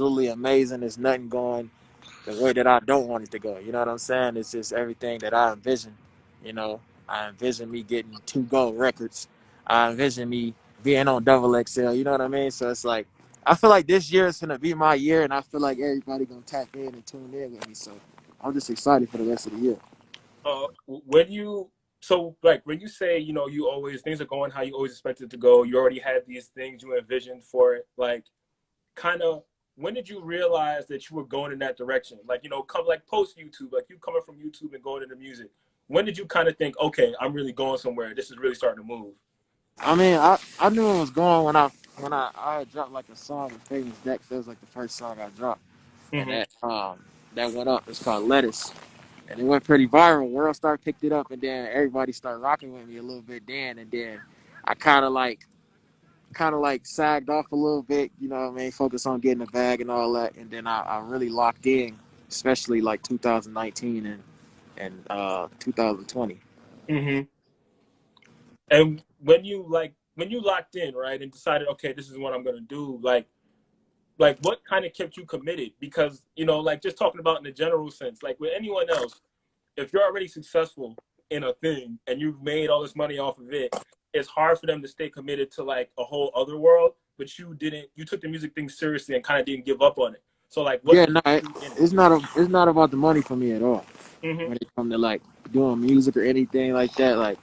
absolutely amazing. There's nothing going the way that I don't want it to go. You know what I'm saying? It's just everything that I envision. You know, I envision me getting 2 gold records. I envision me being on double XL. You know what I mean? So it's like I feel like this year is gonna be my year, and I feel like everybody gonna tap in and tune in with me. So I'm just excited for the rest of the year. When you so like when you say you always things are going how you always expect it to go, you already had these things you envisioned for it, like kind of when did you realize that you were going in that direction? Like come like post YouTube, like you coming from YouTube and going into music. When did you kind of think, okay, I'm really going somewhere? This is really starting to move. I mean, I knew it was going when I had dropped like a song with Famous Dex. That was like the first song I dropped, and Hmm. that went up. It's called Lettuce, and it went pretty viral. World Star picked it up, and then everybody started rocking with me a little bit. Then and then I kind of like sagged off a little bit. You know what I mean? Focus on getting the bag and all that, and then I really locked in, especially like 2019 and 2020. Hmm. And when you locked in, right, and decided, okay, this is what I'm gonna do, like what kind of kept you committed? Because like just talking about in the general sense, like with anyone else, if you're already successful in a thing and you've made all this money off of it, it's hard for them to stay committed to like a whole other world. But you didn't. You took the music thing seriously and kind of didn't give up on it. So like, what Yeah, kept no, you in it? it's not about the money for me at all. Hmm. When it comes to like doing music or anything like that, like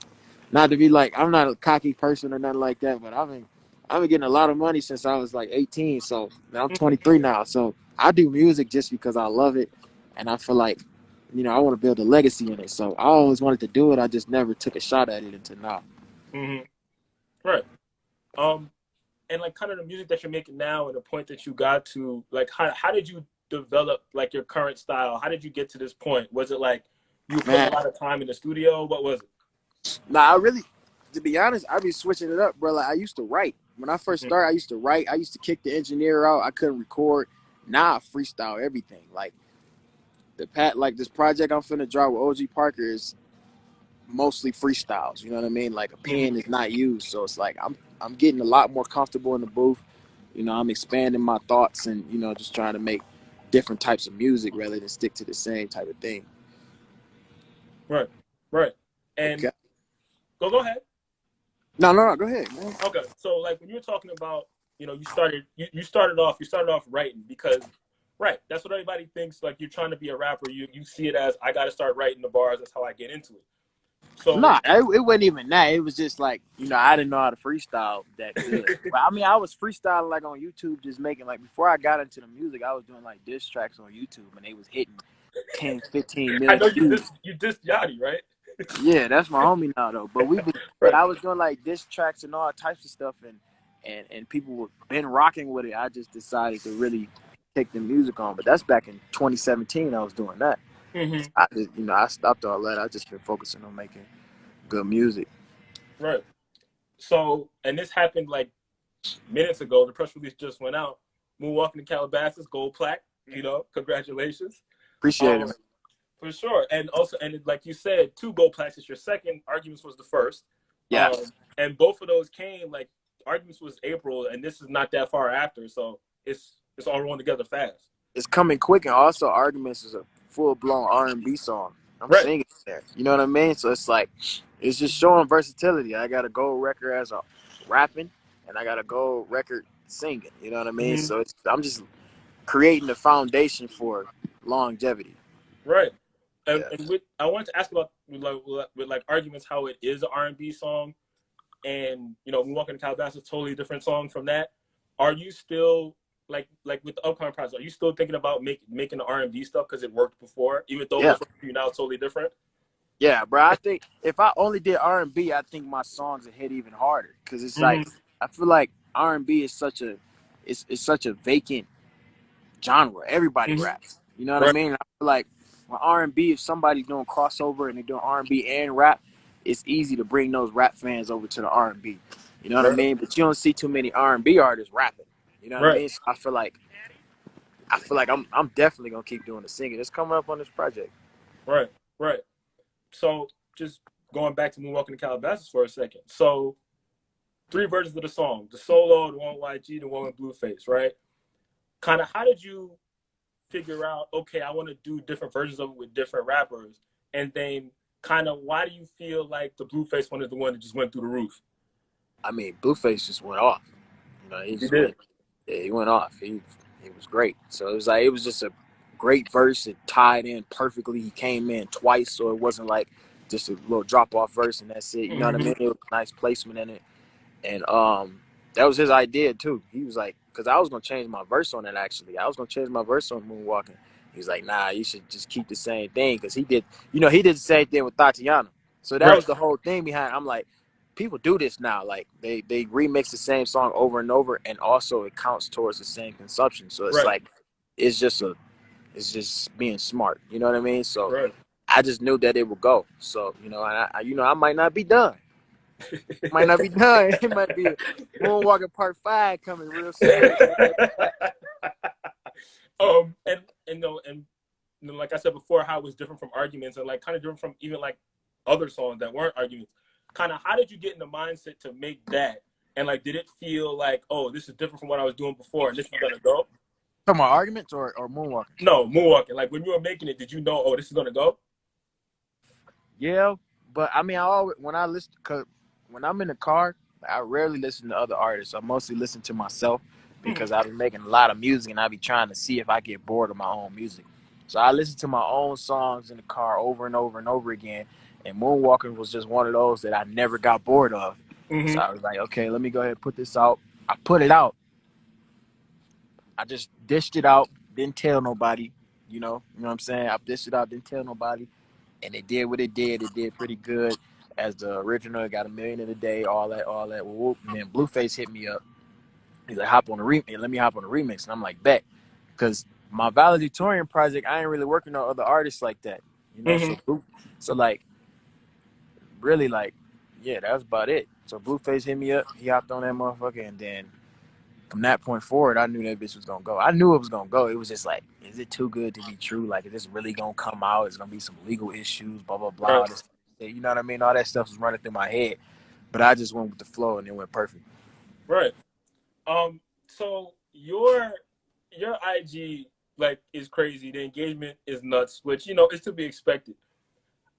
not to be like I'm not a cocky person or nothing like that, but I've been getting a lot of money since I was like 18. So now I'm Hmm. 23 now. So I do music just because I love it, and I feel like I want to build a legacy in it. So I always wanted to do it. I just never took a shot at it until now. Hmm. Right. Um. And like kind of the music that you're making now and the point that you got to, like how did you develop like your current style? How did you get to this point? Was it like you were putting a Man, lot of time in the studio? What was it? nah, I really, to be honest, I be switching it up, bro. Like I used to write when I first Hmm. started. I used to write. I used to kick the engineer out. I couldn't record. Now I freestyle everything. Like this project I'm finna draw with OG Parker is mostly freestyles. You know what I mean? Like a Hmm. pen is not used, so it's like I'm getting a lot more comfortable in the booth. I'm expanding my thoughts and just trying to make different types of music rather than stick to the same type of thing. Right. Right. And Okay. go ahead. No, no, no. Go ahead, man. Okay. So like when you were talking about, you started off writing because right, that's what everybody thinks, like you're trying to be a rapper. You see it as I gotta start writing the bars, that's how I get into it. So Nah, it wasn't even that. It was just like I didn't know how to freestyle that good. But I mean, I was freestyling like on YouTube, just making like before I got into the music, I was doing like diss tracks on YouTube, and they was hitting 10, 15 I million know you views. just you dissed Yachty, right? Yeah, that's my homie now though. But Right. I was doing like diss tracks and all types of stuff, and people were been rocking with it. I just decided to really take the music on. But that's back in 2017. I was doing that. Hmm. I stopped all that. I just been focusing on making good music. Right. So, and this happened like minutes ago. The press release just went out. Moonwalking to Calabasas, gold plaque. Congratulations. Appreciate it, Um, man. for sure. And also, and like you said, 2 gold plaques is your second. Arguments was the first. Yeah, And both of those came like arguments was April, and this is not that far after. So it's all rolling together fast. it's coming quick, and also Arguments is a full blown R&B song. I'm Right. singing there. You know what I mean? So it's like it's just showing versatility. I got a gold record as a rapping, and I got a gold record singing. You know what I mean? Hmm. So I'm just creating the foundation for longevity. Right. And, Yeah. and with I wanted to ask about with like arguments how it is an R&B song, and Moonwalking to Calabasas is a totally different song from that. Are you still like with the upcoming project? Are you still thinking about making the R&B stuff because it worked before, even though Yeah. what's working for you now is totally different? Yeah, bro. I think if I only did R&B, I think my songs would hit even harder because it's like Hmm. I feel like R&B is it's such a vacant genre. Everybody Hmm. raps. You know what I Right. mean? I feel like with R&B, if somebody's doing crossover and they're doing R&B and rap, it's easy to bring those rap fans over to the R&B. You know what I Right. mean? But you don't see too many R&B artists rapping. You know what I Right. mean? So I feel like I'm definitely gonna keep doing the singing. It's coming up on this project. Right. Right. So just going back to Moonwalking to Calabasas for a second. So 3 versions of the song: the solo, the one with YG, the one with Blueface. Right. kind of how did you figure out, okay, I want to do different versions of it with different rappers, and then kind of why do you feel like the Blueface one is the one that just went through the roof? I mean, Blueface just went off. You know, he You just did. went. Yeah, he went off. He was great. So it was just a great verse. It tied in perfectly. He came in twice, so it wasn't like just a little drop off verse and that's it. You know what I Mm-hmm. mean? It was a nice placement in it. And that was his idea too. He was like, because I was gonna change my verse on it actually. I was gonna change my verse on Moonwalking. He was like, nah, you should just keep the same thing because he did the same thing with Tatiana. So that Right, was the whole thing behind. I'm like, people do this now. Like they remix the same song over and over, and also it counts towards the same consumption. So it's right, like, it's just a, it's just being smart. You know what I mean? So right. I just knew that it would go. So I might not be done. Might not be done. It might be a Moonwalker Part 5 coming real soon. And no, and you know, like I said before, how it was different from arguments and like kind of different from even like other songs that weren't arguments. Kind of, how did you get in the mindset to make that? And like, did it feel like, oh, this is different from what I was doing before, and this is gonna go? Talking about arguments or Moonwalking? No, moonwalking. Like when you were making it, did you know, oh, this is gonna go? Yeah, but I mean, I always when I listen, cause when I'm in the car, I rarely listen to other artists. I mostly listen to myself Mm-hmm. because I've been making a lot of music and I be trying to see if I get bored of my own music. So I listen to my own songs in the car over and over and over again. And Moonwalking was just one of those that I never got bored of. So Mm-hmm. I was like, okay, let me go ahead and put this out. I put it out. I just dished it out, didn't tell nobody. You know what I'm saying? I dished it out, didn't tell nobody, and it did what it did. It did pretty good. As the original, it got 1 million in a day, all that, all that. Whoop. And then Blueface hit me up. He's like, hop on the remix. Let me hop on the remix, and I'm like, bet, because my valedictorian project, I ain't really working on other artists like that. Mm-hmm. So like, really like, yeah, that was about it. So Blueface hit me up. He hopped on that motherfucker, and then from that point forward, I knew that bitch was gonna go. I knew it was gonna go. It was just like, is it too good to be true? Like, is this really gonna come out? Is gonna be some legal issues? Blah blah blah. Right, All this, you know what I mean? All that stuff was running through my head, but I just went with the flow, and it went perfect. right. So your IG like is crazy. The engagement is nuts, which you know is to be expected.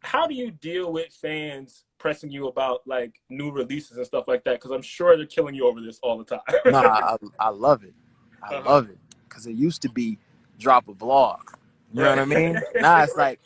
How do you deal with fans pressing you about like new releases and stuff like that? Because I'm sure they're killing you over this all the Nah, time. I love it. I Uh-huh. love it because it used to be drop a vlog. You know what Right. I mean? Now it's like,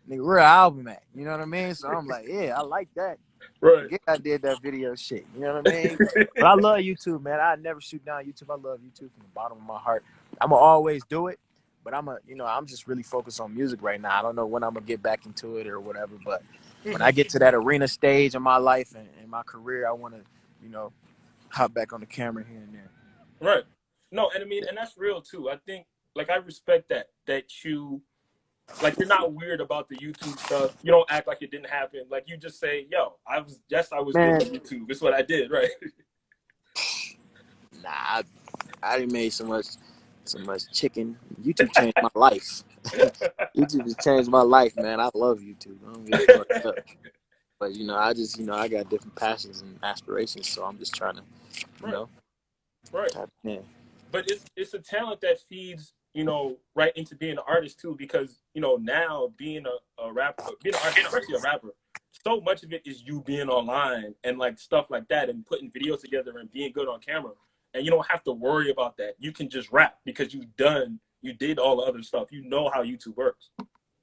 nigga, where an album at? You know what I mean? So I'm like, yeah, I like that. Right. Forget I did that video shit. You know what I mean? But I love YouTube, man. I never shoot down YouTube. I love YouTube from the bottom of my heart. I'm gonna always do it, but I'm just really focused on music right now. I don't know when I'm gonna get back into it or whatever. But when I Mhm. get to that arena stage in my life and my career, I want to, you know, hop back on the camera here and there. Right. No, and I mean, and that's real too. I think, like, I respect that you, like, you're not weird about the YouTube stuff. You don't act like it didn't happen. Like, you just say, "Yo, I was Man, doing YouTube. It's what I did." Right. nah, I done made so much chicken. YouTube changed my life. YouTube has changed my life, man. I love YouTube. I don't get it fucked up. But I got different passions and aspirations, so I'm just trying to, you Right. know, Right. tap in. But it's a talent that feeds right into being an artist too, because now being a rapper, being an artist, especially a rapper, so much of it is you being online and like stuff like that and putting videos together and being good on camera, and you don't have to worry about that. You can just rap because you did all the other stuff. You know how YouTube works.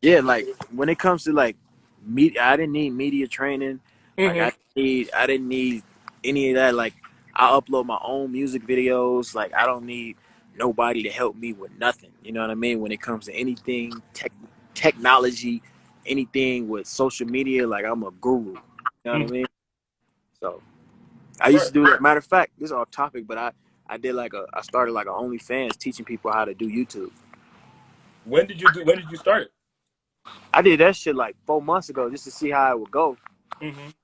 Yeah, like when it comes to like media, I didn't need media training. Like Mm-hmm. I didn't need any of that. Like I upload my own music videos. Like I don't need nobody to help me with nothing. You know what I mean? When it comes to anything technology, anything with social media, like I'm a guru. You know what I Mm-hmm. mean? So I used Right. to do that. Matter of fact, this is off topic, but I did I started like a OnlyFans teaching people how to do YouTube. When did you start I did that shit like 4 months ago just to see how it would go. it?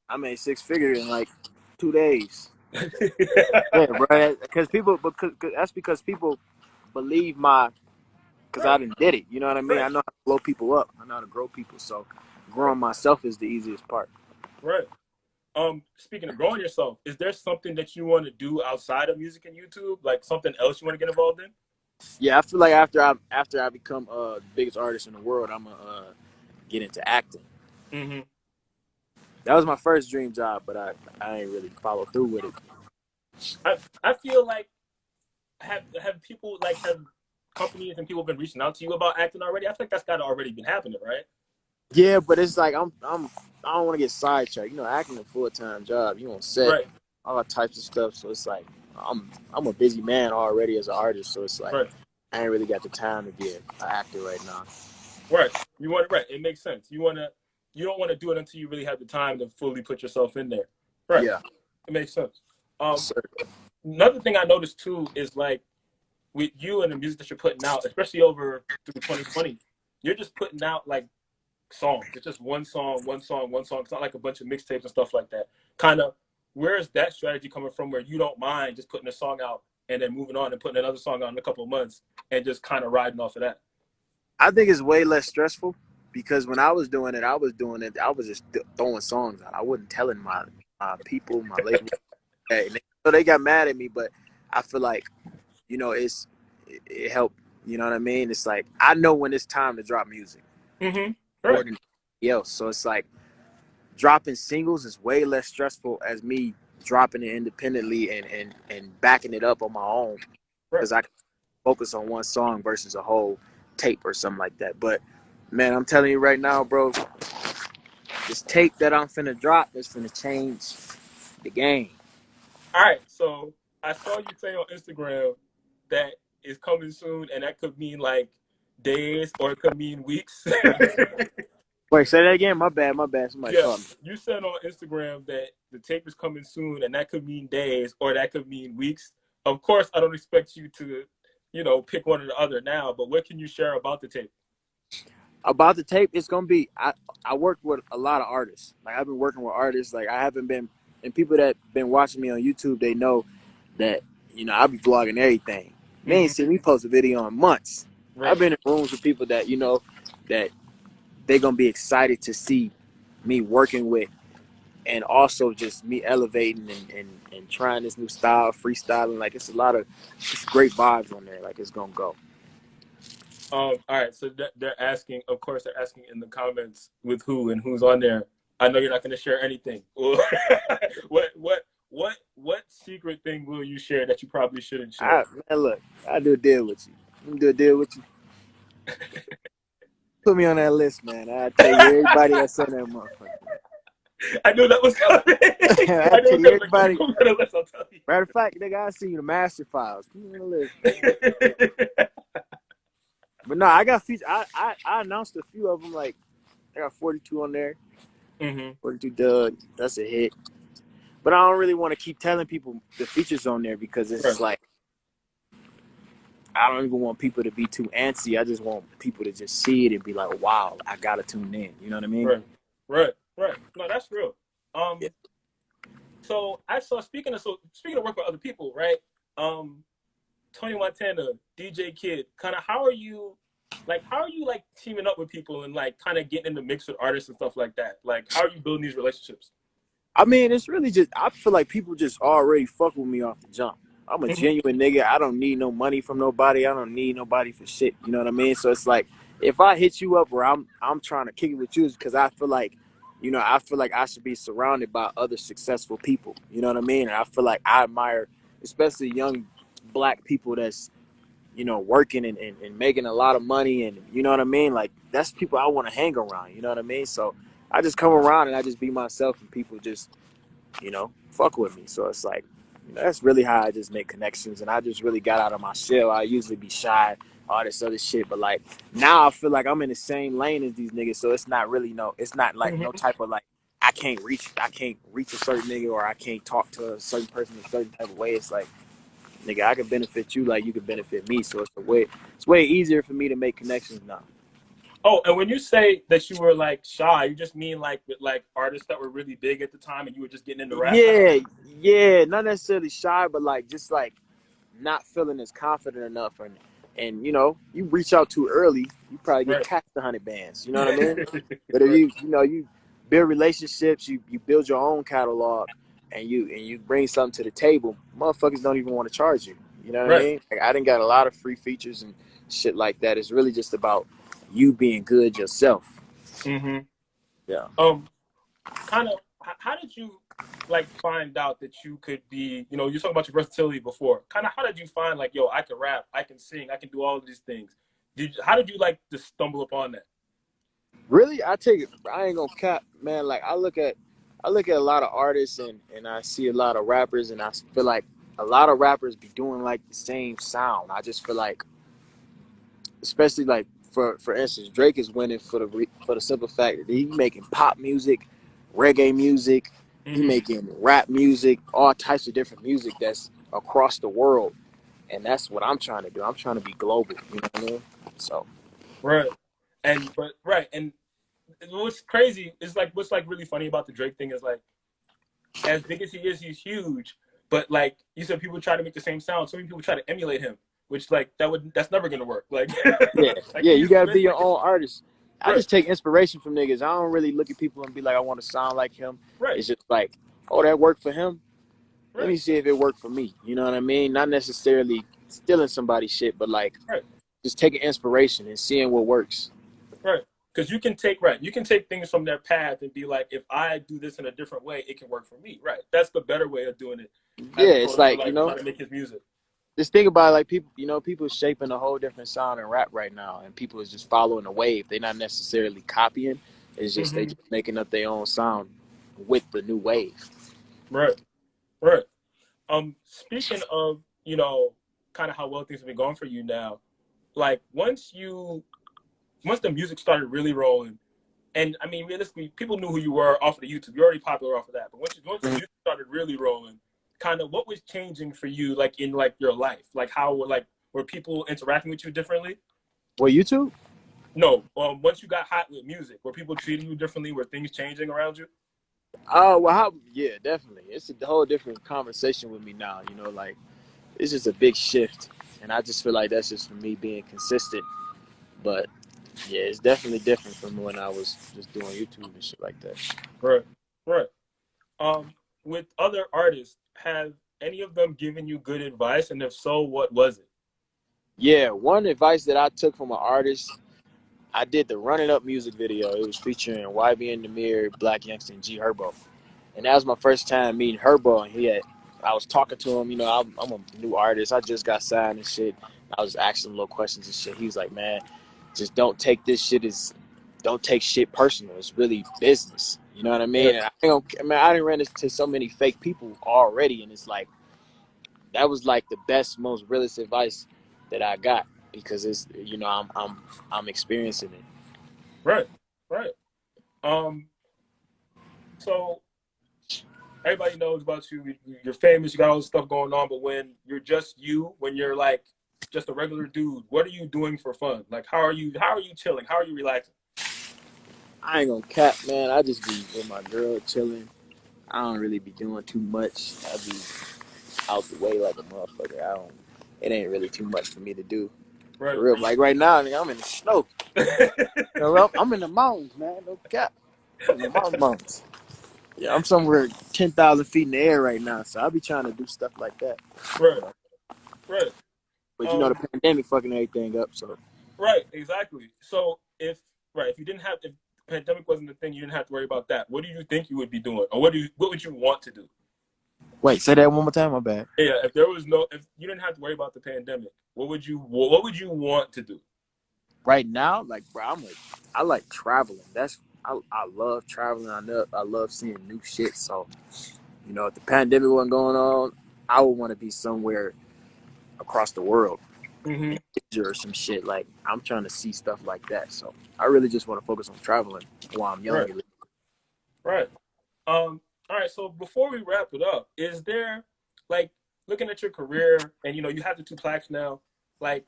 I made six figures in like 2 days. Yeah, Mm-hmm. bro. Because that's because people believe because I Right. didn't did it. You know what I mean? Right. I know how to blow people up. I know how to grow people. So Right. growing myself is the easiest part. Right. Speaking of growing yourself, is there something that you want to do outside of music and YouTube, like something else you want to get involved in? Yeah, I feel like after I become the biggest artist in the world, I'm gonna get into acting. Hmm. That was my first dream job, but I ain't really follow through with it. I feel like have people like have companies and people been reaching out to you about acting already? I think that's got to already been happening, right? Yeah, but it's like I don't want to get sidetracked. You know, acting a full time job. You on set, Right, all types of stuff. So it's like I'm a busy man already as an artist. So it's like right, I ain't really got the time to be an actor right now. right. You want it right. It makes sense. You don't want to do it until you really have the time to fully put yourself in there. Right. Yeah, It makes sense. yes, Um, sir. Another thing I noticed too is like with you and the music that you're putting out, especially over through 2020, you're just putting out like songs. It's just one song, one song, one song. It's not like a bunch of mixtapes and stuff like that. Kind of, where is that strategy coming from where you don't mind just putting a song out and then moving on and putting another song out in a couple of months and just kind of riding off of that? I think it's way less stressful because when I was doing it, I was just throwing songs out. I wasn't telling my people, my label, that. And so they got mad at me, but I feel like it helped. You know what I mean? It's like I know when it's time to drop music Mm-hmm. more Right. than anybody else. So it's like dropping singles is way less stressful as me dropping it independently and backing it up on my own Right. because I can focus on one song versus a whole tape or something like that. But man, I'm telling you right now, bro, this tape that I'm finna drop is finna change the game. All right. So I saw you say on Instagram that is coming soon, and that could mean like days or it could mean weeks. Wait, say that again. My bad, my bad. Somebody Yeah, called me. you said on Instagram that the tape is coming soon, and that could mean days or that could mean weeks. Of course, I don't expect you to, pick one or the other now. But what can you share about the tape? About the tape, it's gonna be. I work with a lot of artists. Like I've been working with artists. Like I haven't been, and people that been watching me on YouTube, they know that I be vlogging everything. They ain't Mm-hmm. seen me post a video in months. I've Right. been in rooms with people that that they gonna be excited to see me working with, and also just me elevating and trying this new style, freestyling. Like it's great vibes on there. Like it's gonna go. All right. So they're asking. Of course, they're asking in the comments with who and who's on there. I know you're not going to share anything. What secret thing will you share that you probably shouldn't share? Man, look, I do a deal with you. Let me do a deal with you. Put me on that list, man. I tell you everybody that's on that motherfucker. I knew that was coming. I I knew tell it was you coming. Like, everybody. put me on the list. I'll tell you. Matter of fact, nigga, I see you the master files. Put me on the list, man. But no, I got features. I announced a few of them. Like I got 42 on there. Hmm. 42 Doug. That's a hit. But I don't really want to keep telling people the features on there because it's Right, just like I don't even want people to be too antsy. I just want people to just see it and be like, "Wow, I gotta tune in." You know what I mean? right, right. No, that's real. Yeah. So I saw speaking of work with other people, right? Um, Tony Montana, DJ Kid, kind of how are you like teaming up with people and like kind of getting in the mix with artists and stuff like that? Like, how are you building these relationships? I mean, it's really just I feel like people just already fuck with me off the jump. I'm a Hmm. genuine nigga. I don't need no money from nobody. I don't need nobody for shit. You know what I mean? So it's like if I hit you up where I'm trying to kick it with you, is because I feel like, I feel like I should be surrounded by other successful people. You know what I mean? And I feel like I admire, especially young black people that's working and making a lot of money, and you know what I mean? Like that's people I want to hang around. You know what I mean? So I just come around and I just be myself, and people just fuck with me. So it's like, that's really how I just make connections. And I just really got out of my shell. I usually be shy, all this other shit. But like now I feel like I'm in the same lane as these niggas. So it's not really it's not like no Hmm. type of like, I can't reach a certain nigga, or I can't talk to a certain person a certain type of way. It's like, nigga, I can benefit you like you can benefit me. So it's way easier for me to make connections now. Oh, and when you say that you were like shy, you just mean like with like artists that were really big at the time and you were just getting into rap? Yeah, yeah, not necessarily shy, but like just like not feeling as confident enough, and you reach out too early, you probably get Right. taxed 100 bands. You know what I mean? But if you build relationships, you build your own catalog, and you bring something to the table, motherfuckers don't even want to charge you. You know what I Right. mean? Like, I didn't got a lot of free features and shit like that. It's really just about you being good yourself. Mm-hmm. Yeah. Kind of. How did you like find out that you could be? You know, you talking about your versatility before. Kind of. How did you find like, yo, I can rap, I can sing, I can do all of these things? How did you like to stumble upon that? Really, I take it. I ain't gonna cap, man. Like I look at a lot of artists and I see a lot of rappers, and I feel like a lot of rappers be doing like the same sound. I just feel like, especially like for instance, Drake is winning for the simple fact that he making pop music, reggae music, he Mm-hmm. making rap music, all types of different music that's across the world, and that's what I'm trying to do. I'm trying to be global. You know what I mean? So Right. And what's crazy is like what's like really funny about the Drake thing is like as big as he is, he's huge. But like you said, people try to make the same sound. So many people try to emulate him, which like that's never gonna work. Like yeah, like yeah, you gotta be your like own artist. I right, just take inspiration from niggas. I don't really look at people and be like, I want to sound like him. right, It's just like, oh, that worked for him. Let right, me see if it worked for me. You know what I mean? Not necessarily stealing somebody's shit, but like right, just taking inspiration and seeing what works. right. Because you can take things from their path and be like, if I do this in a different way, it can work for me. Right. That's the better way of doing it, as Yeah, it's opposed to like, like trying to make his music. just think about it, like people, people shaping a whole different sound in rap right now, and people is just following the wave. They're not necessarily copying. It's just they Mm-hmm. just making up their own sound with the new wave. Right, right. Speaking of, kind of how well things have been going for you now, like once the music started really rolling, and I mean realistically, people knew who you were off of the YouTube. You're already popular off of that. But once the music started really rolling, kind of what was changing for you, like in like your life, like how were people interacting with you differently? Well, YouTube. No, once you got hot with music, were people treating you differently? Were things changing around you? Oh well, yeah, definitely. It's a whole different conversation with me now. Like it's just a big shift, and I just feel like that's just for me being consistent. But yeah, it's definitely different from when I was just doing YouTube and shit like that. Right, right. Um, with other artists, have any of them given you good advice? And if so, what was it? Yeah, one advice that I took from an artist, I did the Running Up music video. It was featuring YB and the Mirror, Black Youngster, and G Herbo. And that was my first time meeting Herbo, and I was talking to him. I'm a new artist. I just got signed and shit. I was asking him little questions and shit. He was like, man, just don't take shit personal. It's really business. You know what I mean? Right, And I didn't run into so many fake people already, and it's like that was like the best, most realist advice that I got because I'm experiencing it. right, right. Um, so everybody knows about you. You're famous. You got all this stuff going on. But when you're just you, when you're like just a regular dude, what are you doing for fun? Like, how are you? How are you chilling? How are you relaxing? I ain't gonna cap, man. I just be with my girl chilling. I don't really be doing too much. I be out the way like a motherfucker. I don't. It ain't really too much for me to do. For Right. real, like right now, nigga, I'm in the snow. I'm in the mountains, man. No cap. I'm in the mountains. Yeah, I'm somewhere 10,000 feet in the air right now, so I'll be trying to do stuff like that. Right. Right. But the Um. pandemic fucking everything up. So Right. Exactly. So if you didn't have if the pandemic wasn't the thing, you didn't have to worry about that. What do you think you would be doing, or what would you want to do? wait, say that one more time. My bad. Yeah. If you didn't have to worry about the pandemic, what would you want to do? Right now, like bro, I like traveling. I love traveling. I love seeing new shit. So if the pandemic wasn't going on, I would want to be somewhere across the world Mm-hmm. or some shit. Like I'm trying to see stuff like that. So I really just want to focus on traveling while I'm young. Right. Right. All right. So before we wrap it up, is there like looking at your career and you have the two plaques now, like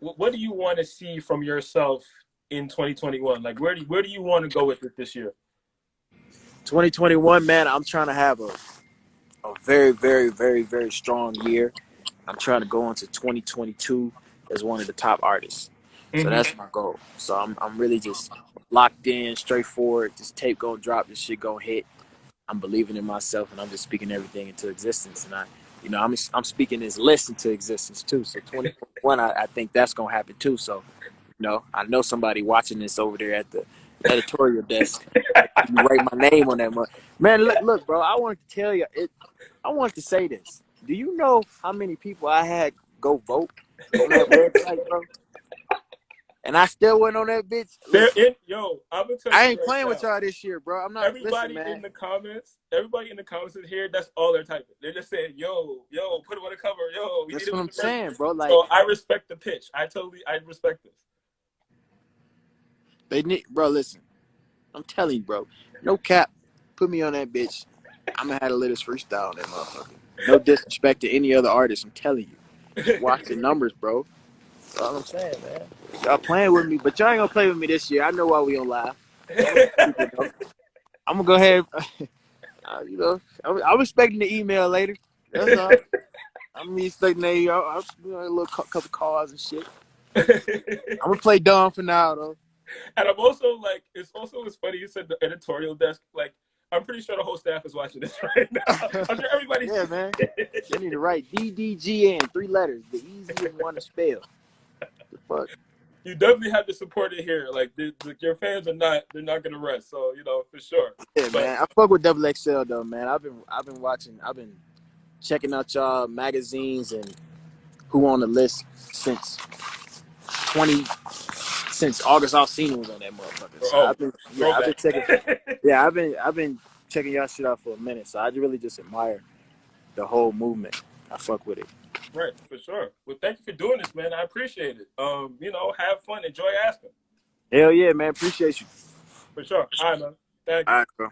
what do you want to see from yourself in 2021? Like where do you want to go with it this year? 2021, man, I'm trying to have a very, very, very, very strong year. I'm trying to go into 2022 as one of the top artists. So Mm-hmm. that's my goal. So I'm really just locked in, straightforward. This tape gonna drop. This shit gonna hit. I'm believing in myself, and I'm just speaking everything into existence. And You know, I'm speaking this list into existence too. So 2021, I think that's gonna happen too. So, you know, I know somebody watching this over there at the editorial desk. You write my name on that one. Man, look, bro. I wanted to tell you it. I wanted to say this. Do you know how many people I had go vote on that website, bro? And I still went on that bitch. They're Listen, in, yo, I'm gonna tell I you ain't right playing with now. y'all this year, bro. I'm not. Listen, man. Everybody in the comments in here, that's all they're typing. They're just saying, yo, put him on the cover, yo, we need That's him what in I'm the first. saying, bro. Like So I respect the pitch. I respect this. they need, bro. Listen, I'm telling you, bro. No cap. Put me on that bitch. I'm gonna have the latest freestyle on that motherfucker. No disrespect to any other artist. I'm telling you. Just watch the numbers, bro. That's all I'm saying, man. Y'all playing with me, but y'all ain't gonna play with me this year. I know why we don't lie. I'm gonna keep it, though. I'm gonna go ahead. You know, I'm expecting the email later. That's all. I'm expecting a little couple calls and shit. I'm gonna play dumb for now, though. And I'm also like, it's funny you said the editorial desk. Like, I'm pretty sure the whole staff is watching this right now. I'm sure everybody's. Yeah, man. They need to write DDG in 3 letters, the easiest one to spell. The fuck. You definitely have to support it here. Like, your fans they're not gonna rest. So you know for sure. Yeah, But man. I fuck with Double XL though, man. I've been checking out y'all magazines and who on the list since 20 since August Alsina was on that motherfucker. So oh, I've been throwback. checking I've been checking y'all shit out for a minute. So I really just admire the whole movement. I fuck with it. Right, for sure. Well, thank you for doing this, man. I appreciate it. You know, have fun, enjoy asking. Hell yeah, man. Appreciate you. For sure. All right, man. Thank All you. right, bro.